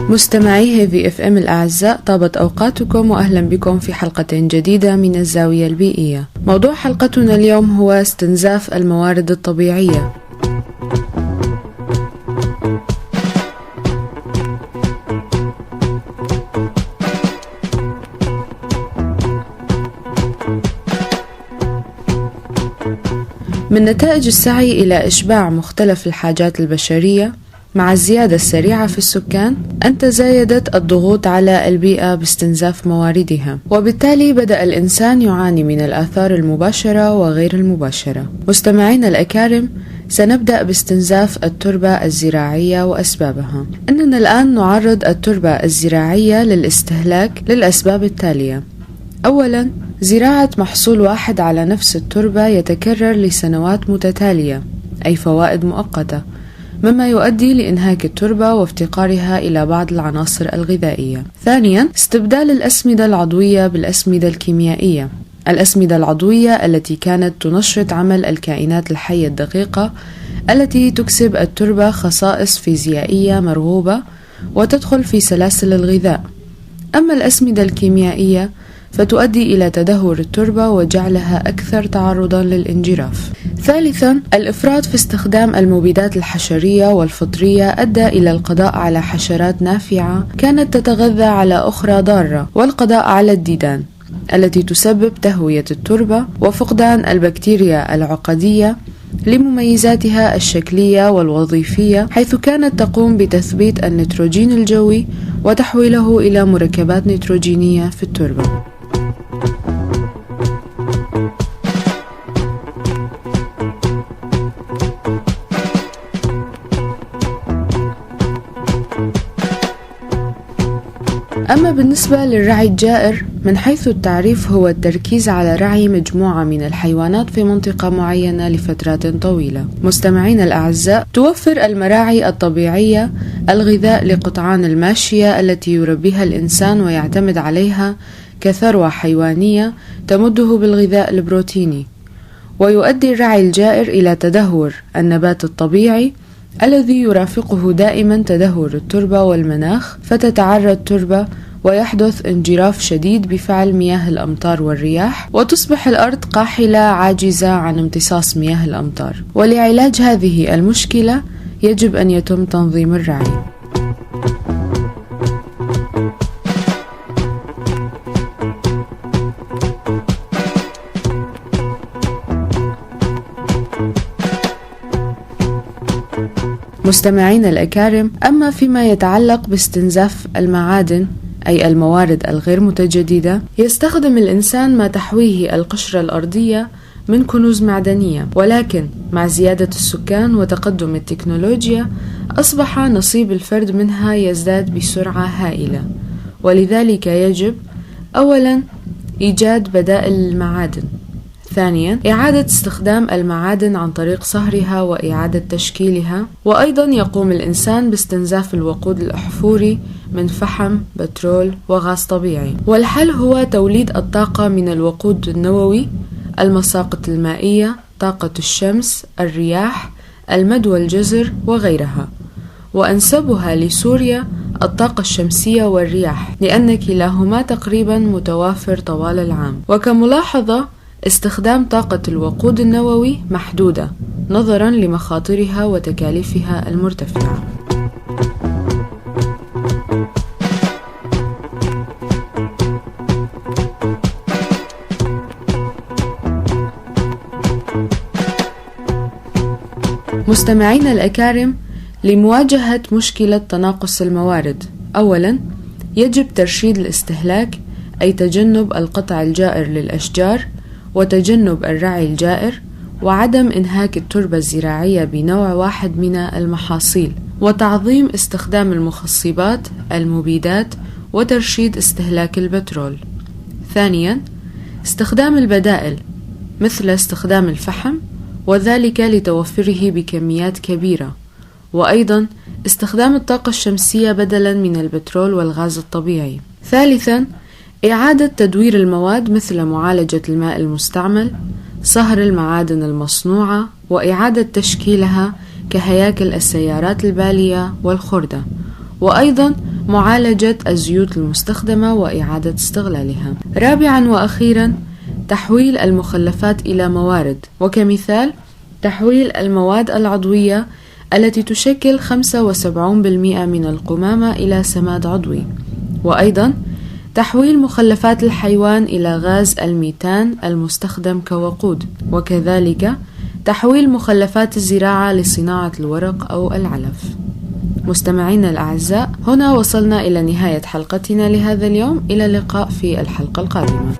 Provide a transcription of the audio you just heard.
مستمعي هيفي اف ام الأعزاء، طابت أوقاتكم وأهلا بكم في حلقة جديدة من الزاوية البيئية. موضوع حلقتنا اليوم هو استنزاف الموارد الطبيعية. من نتائج السعي إلى إشباع مختلف الحاجات البشرية مع الزيادة السريعة في السكان أن تزايدت الضغوط على البيئة باستنزاف مواردها، وبالتالي بدأ الإنسان يعاني من الآثار المباشرة وغير المباشرة. مستمعينا الأكارم، سنبدأ باستنزاف التربة الزراعية وأسبابها. إننا الآن نعرض التربة الزراعية للاستهلاك للأسباب التالية. أولا، زراعة محصول واحد على نفس التربة يتكرر لسنوات متتالية، أي فوائد مؤقتة، مما يؤدي لإنهاك التربة وافتقارها إلى بعض العناصر الغذائية. ثانيا، استبدال الأسمدة العضوية بالأسمدة الكيميائية. الأسمدة العضوية التي كانت تنشط عمل الكائنات الحية الدقيقة التي تكسب التربة خصائص فيزيائية مرغوبة وتدخل في سلاسل الغذاء. أما الأسمدة الكيميائية فتؤدي إلى تدهور التربة وجعلها أكثر تعرضا للانجراف. ثالثا، الإفراط في استخدام المبيدات الحشرية والفطرية أدى إلى القضاء على حشرات نافعة كانت تتغذى على أخرى ضارة، والقضاء على الديدان التي تسبب تهوية التربة وفقدان البكتيريا العقدية لمميزاتها الشكلية والوظيفية، حيث كانت تقوم بتثبيت النيتروجين الجوي وتحويله إلى مركبات نيتروجينية في التربة. أما بالنسبة للرعي الجائر، من حيث التعريف هو التركيز على رعي مجموعة من الحيوانات في منطقة معينة لفترات طويلة. مستمعين الأعزاء، توفر المراعي الطبيعية الغذاء لقطعان الماشية التي يربيها الإنسان ويعتمد عليها كثروة حيوانية تمده بالغذاء البروتيني، ويؤدي الرعي الجائر إلى تدهور النبات الطبيعي الذي يرافقه دائما تدهور التربة والمناخ، فتتعرى التربة ويحدث انجراف شديد بفعل مياه الأمطار والرياح، وتصبح الأرض قاحلة عاجزة عن امتصاص مياه الأمطار. ولعلاج هذه المشكلة يجب أن يتم تنظيم الرعي. مستمعين الأكارم، أما فيما يتعلق باستنزاف المعادن أي الموارد الغير متجددة، يستخدم الإنسان ما تحويه القشرة الأرضية من كنوز معدنية، ولكن مع زيادة السكان وتقدم التكنولوجيا أصبح نصيب الفرد منها يزداد بسرعة هائلة، ولذلك يجب أولا إيجاد بدائل للمعادن. ثانيا، إعادة استخدام المعادن عن طريق صهرها وإعادة تشكيلها. وأيضا يقوم الإنسان باستنزاف الوقود الأحفوري من فحم، بترول وغاز طبيعي. والحل هو توليد الطاقة من الوقود النووي، المساقط المائية، طاقة الشمس، الرياح، المد والجزر وغيرها، وأنسبها لسوريا الطاقة الشمسية والرياح، لأن كلاهما تقريبا متوافر طوال العام. وكملاحظة، استخدام طاقة الوقود النووي محدودة نظرا لمخاطرها وتكاليفها المرتفعة. مستمعين الأكارم، لمواجهة مشكلة تناقص الموارد، أولا يجب ترشيد الاستهلاك، أي تجنب القطع الجائر للأشجار وتجنب الرعي الجائر وعدم إنهاك التربة الزراعية بنوع واحد من المحاصيل، وتعظيم استخدام المخصبات، المبيدات، وترشيد استهلاك البترول. ثانيا، استخدام البدائل مثل استخدام الفحم، وذلك لتوفره بكميات كبيرة، وأيضا استخدام الطاقة الشمسية بدلا من البترول والغاز الطبيعي. ثالثا، إعادة تدوير المواد مثل معالجة الماء المستعمل، صهر المعادن المصنوعة، وإعادة تشكيلها كهياكل السيارات البالية والخردة، وأيضا معالجة الزيوت المستخدمة وإعادة استغلالها. رابعا وأخيرا، تحويل المخلفات إلى موارد، وكمثال تحويل المواد العضوية التي تشكل 75% من القمامة إلى سماد عضوي، وأيضا تحويل مخلفات الحيوان إلى غاز الميثان المستخدم كوقود، وكذلك تحويل مخلفات الزراعة لصناعة الورق أو العلف. مستمعينا الأعزاء، هنا وصلنا إلى نهاية حلقتنا لهذا اليوم. إلى اللقاء في الحلقة القادمة.